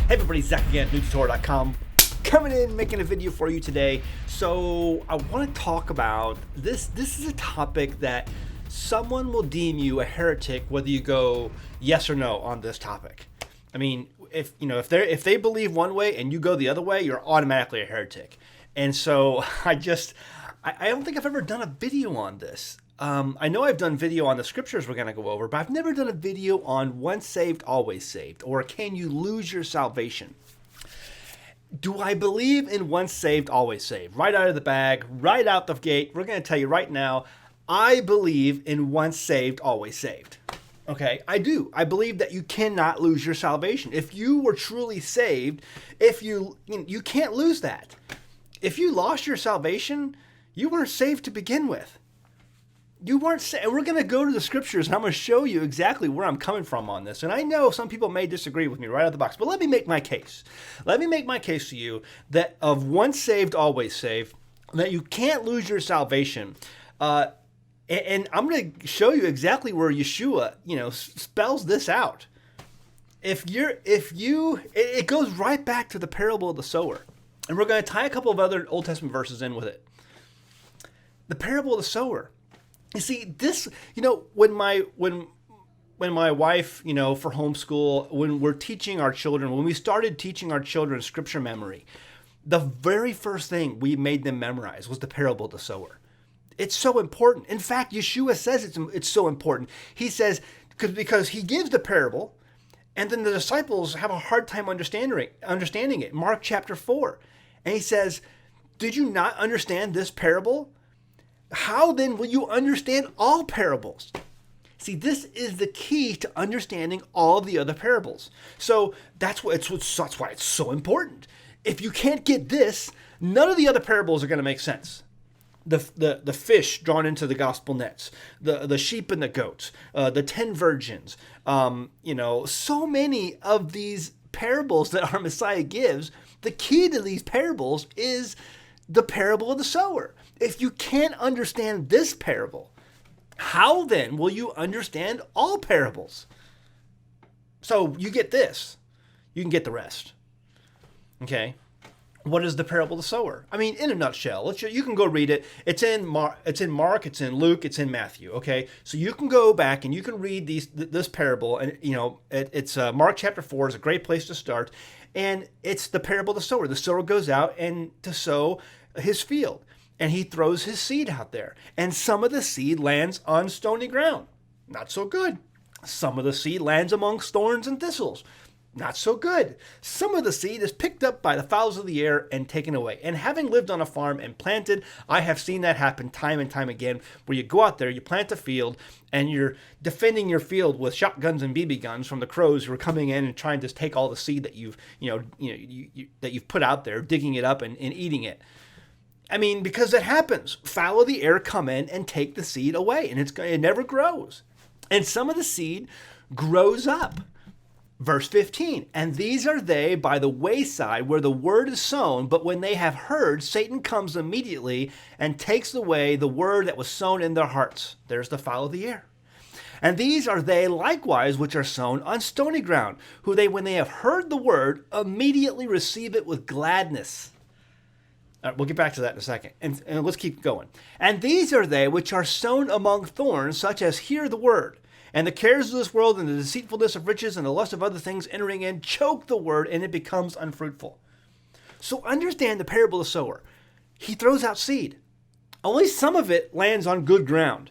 Hey everybody, Zach again, newtutorial.com, coming in, making a video for you today. So I want to talk about this. This is a topic that someone will deem you a heretic whether you go yes or no on this topic. I mean, if they believe one way and you go the other way, you're automatically a heretic. And so I don't think I've ever done a video on this. I know I've done video on the scriptures we're going to go over, but I've never done a video on once saved, always saved, or can you lose your salvation? Do I believe in once saved, always saved? Right out of the bag, right out the gate, we're going to tell you right now, I believe in once saved, always saved. Okay, I do. I believe that you cannot lose your salvation. If you were truly saved, you can't lose that. If you lost your salvation, you weren't saved to begin with. You weren't saved. And we're going to go to the scriptures and I'm going to show you exactly where I'm coming from on this. And I know some people may disagree with me right out of the box, but let me make my case. Let me make my case to you that of once saved, always saved, that you can't lose your salvation. And I'm going to show you exactly where Yeshua, spells this out. It goes right back to the parable of the sower. And we're going to tie a couple of other Old Testament verses in with it. The parable of the sower. You see, this, when my wife, for homeschool, when we're teaching our children, when we started teaching our children scripture memory, the very first thing we made them memorize was the parable of the sower. It's so important. In fact, Yeshua says it's so important. He says, because he gives the parable, and then the disciples have a hard time understanding it. Mark chapter 4. And he says, did you not understand this parable? How then will you understand all parables? See, this is the key to understanding all of the other parables. So that's why it's so important. If you can't get this, none of the other parables are going to make sense. The fish drawn into the gospel nets, the sheep and the goats, the 10 virgins, so many of these parables that our Messiah gives, the key to these parables is the parable of the sower. If you can't understand this parable, how then will you understand all parables? So you get this, you can get the rest. Okay. What is the parable of the sower? I mean, in a nutshell, you can go read it. It's in Mark, it's in Luke, it's in Matthew. Okay, so you can go back and you can read this parable, and it's Mark chapter 4 is a great place to start, and it's the parable of the sower. The sower goes out and to sow his field, and he throws his seed out there, and some of the seed lands on stony ground, not so good. Some of the seed lands amongst thorns and thistles. Not so good. Some of the seed is picked up by the fowls of the air and taken away. And having lived on a farm and planted, I have seen that happen time and time again, where you go out there, you plant a field, and you're defending your field with shotguns and BB guns from the crows who are coming in and trying to take all the seed that you've put out there, digging it up and eating it. I mean, because it happens. Fowl of the air come in and take the seed away, and it never grows. And some of the seed grows up. Verse 15, and these are they by the wayside where the word is sown, but when they have heard, Satan comes immediately and takes away the word that was sown in their hearts. There's the fowl of the air. And these are they likewise which are sown on stony ground, who when they have heard the word, immediately receive it with gladness. All right, we'll get back to that in a second, and let's keep going. And these are they which are sown among thorns, such as hear the word. And the cares of this world and the deceitfulness of riches and the lust of other things entering in choke the word, and it becomes unfruitful. So understand the parable of the sower. He throws out seed. Only some of it lands on good ground.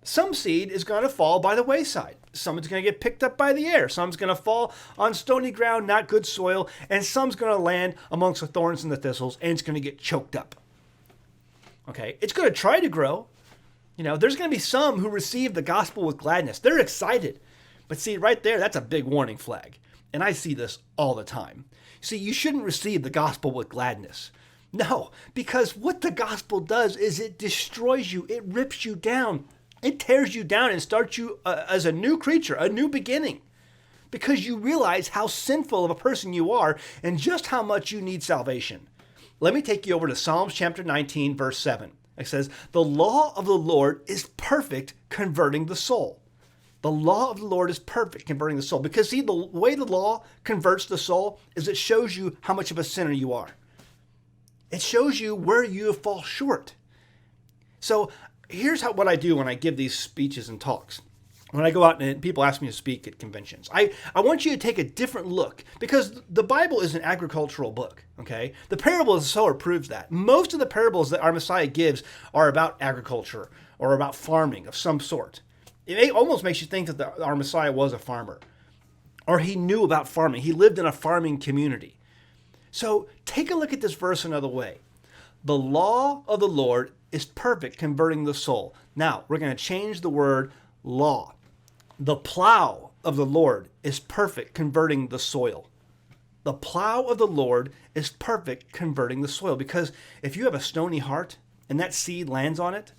Some seed is going to fall by the wayside. Some is going to get picked up by the air. Some's going to fall on stony ground, not good soil. And some's going to land amongst the thorns and the thistles, and it's going to get choked up. Okay, it's going to try to grow. There's going to be some who receive the gospel with gladness. They're excited. But see, right there, that's a big warning flag. And I see this all the time. See, you shouldn't receive the gospel with gladness. No, because what the gospel does is it destroys you. It rips you down. It tears you down and starts you as a new creature, a new beginning. Because you realize how sinful of a person you are and just how much you need salvation. Let me take you over to Psalms chapter 19, verse 7. It says, the law of the Lord is perfect, converting the soul. The law of the Lord is perfect, converting the soul. Because see, the way the law converts the soul is it shows you how much of a sinner you are. It shows you where you fall short. So here's what I do when I give these speeches and talks. When I go out and people ask me to speak at conventions, I want you to take a different look, because the Bible is an agricultural book, okay? The parable of the sower proves that. Most of the parables that our Messiah gives are about agriculture or about farming of some sort. It almost makes you think that our Messiah was a farmer, or he knew about farming. He lived in a farming community. So take a look at this verse another way. The law of the Lord is perfect, converting the soul. Now, we're going to change the word law. The plow of the Lord is perfect, converting the soil. The plow of the Lord is perfect, converting the soil. Because if you have a stony heart and that seed lands on it,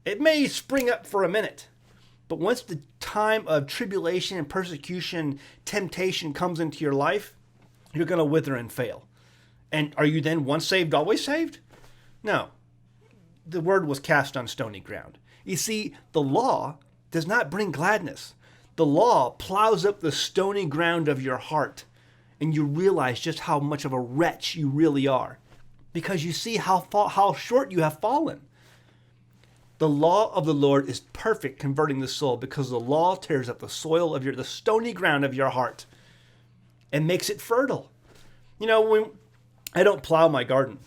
it may spring up for a minute. But once the time of tribulation and persecution, temptation comes into your life, you're going to wither and fail. And are you then once saved, always saved? No. The word was cast on stony ground. You see, the law does not bring gladness. The law plows up the stony ground of your heart, and you realize just how much of a wretch you really are, because you see how short you have fallen. The law of the Lord is perfect, converting the soul, because the law tears up the soil of the stony ground of your heart and makes it fertile. You know, when I don't plow my garden,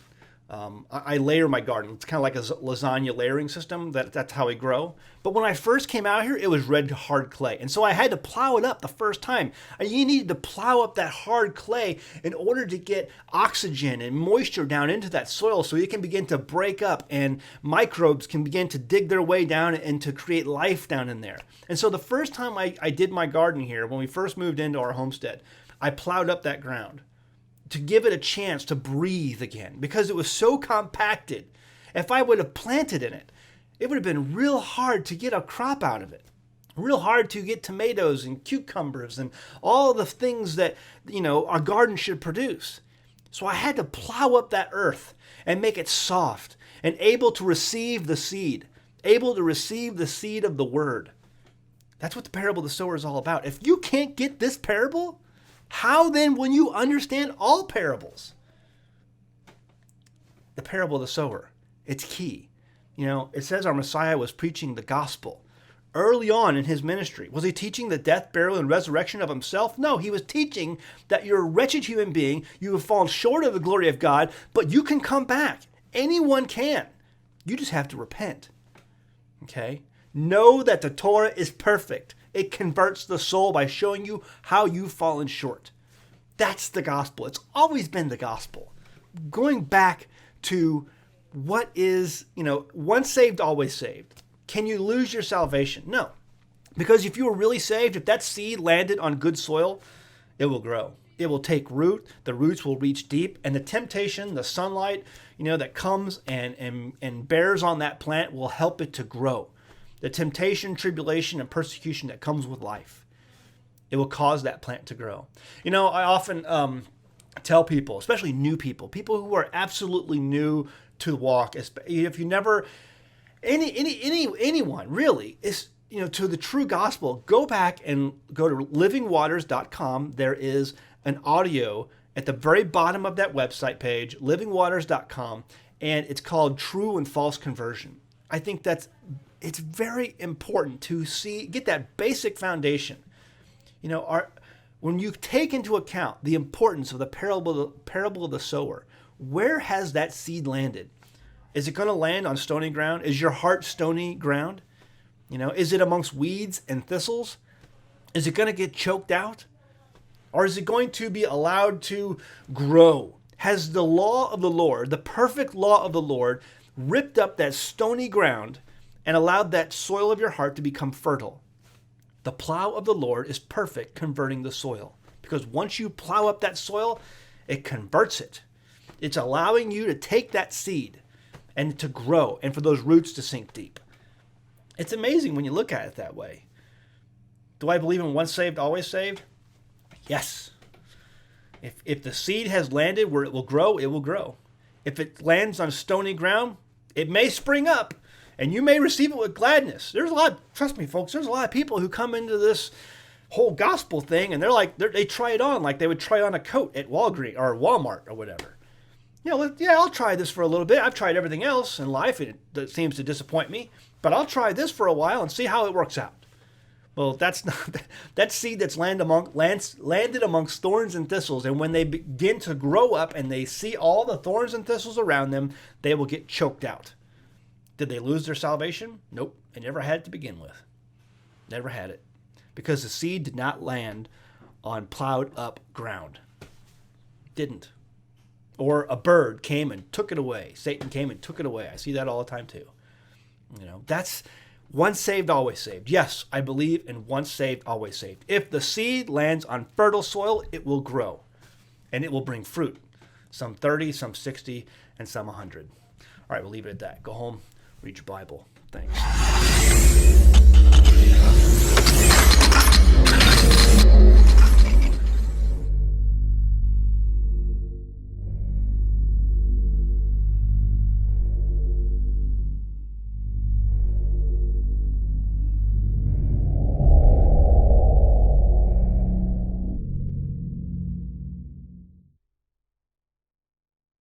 I layer my garden. It's kind of like a lasagna layering system. That's how I grow. But when I first came out here, it was red hard clay. And so I had to plow it up the first time. And you needed to plow up that hard clay in order to get oxygen and moisture down into that soil so it can begin to break up and microbes can begin to dig their way down and to create life down in there. And so the first time I did my garden here, when we first moved into our homestead, I plowed up that ground to give it a chance to breathe again, because it was so compacted. If I would have planted in it, it would have been real hard to get a crop out of it. Real hard to get tomatoes and cucumbers and all the things that, our garden should produce. So I had to plow up that earth and make it soft and able to receive the seed, able to receive the seed of the word. That's what the parable of the sower is all about. If you can't get this parable, how then will you understand all parables? The parable of the sower, it's key. It says our Messiah was preaching the gospel early on in his ministry. Was he teaching the death, burial, and resurrection of himself? No, he was teaching that you're a wretched human being. You have fallen short of the glory of God, but you can come back. Anyone can. You just have to repent. Okay? Know that the Torah is perfect. It converts the soul by showing you how you've fallen short. That's the gospel. It's always been the gospel. Going back to what is, once saved, always saved. Can you lose your salvation? No. Because if you were really saved, if that seed landed on good soil, it will grow. It will take root. The roots will reach deep. And the temptation, the sunlight, that comes and bears on that plant will help it to grow. The temptation, tribulation, and persecution that comes with life, it will cause that plant to grow. I often tell people, especially new people who are absolutely new to the walk, if you never, anyone really is, to the true gospel, go back and go to livingwaters.com. There is an audio at the very bottom of that website page, livingwaters.com, and it's called True and False Conversion. I think it's very important to get that basic foundation. When you take into account the importance of the parable of the sower, where has that seed landed? Is it going to land on stony ground? Is your heart stony ground? Is it amongst weeds and thistles? Is it going to get choked out? Or is it going to be allowed to grow? Has the law of the Lord, the perfect law of the Lord, ripped up that stony ground and allowed that soil of your heart to become fertile? The plow of the Lord is perfect, converting the soil. Because once you plow up that soil, it converts it. It's allowing you to take that seed and to grow and for those roots to sink deep. It's amazing when you look at it that way. Do I believe in once saved, always saved? Yes. If the seed has landed where it will grow, it will grow. If it lands on stony ground, it may spring up And you may receive it with gladness. Trust me, folks, there's a lot of people who come into this whole gospel thing and they try it on like they would try on a coat at Walgreens or Walmart or whatever. I'll try this for a little bit. I've tried everything else in life and it seems to disappoint me, but I'll try this for a while and see how it works out. Well, that's seed that's landed amongst thorns and thistles, and when they begin to grow up and they see all the thorns and thistles around them, they will get choked out. Did they lose their salvation? Nope. They never had it to begin with. Never had it. Because the seed did not land on plowed up ground. Didn't. Or a bird came and took it away. Satan came and took it away. I see that all the time too. That's once saved, always saved. Yes, I believe in once saved, always saved. If the seed lands on fertile soil, it will grow. And it will bring fruit. Some 30, some 60, and some 100. All right, we'll leave it at that. Go home, read your Bible. Thanks.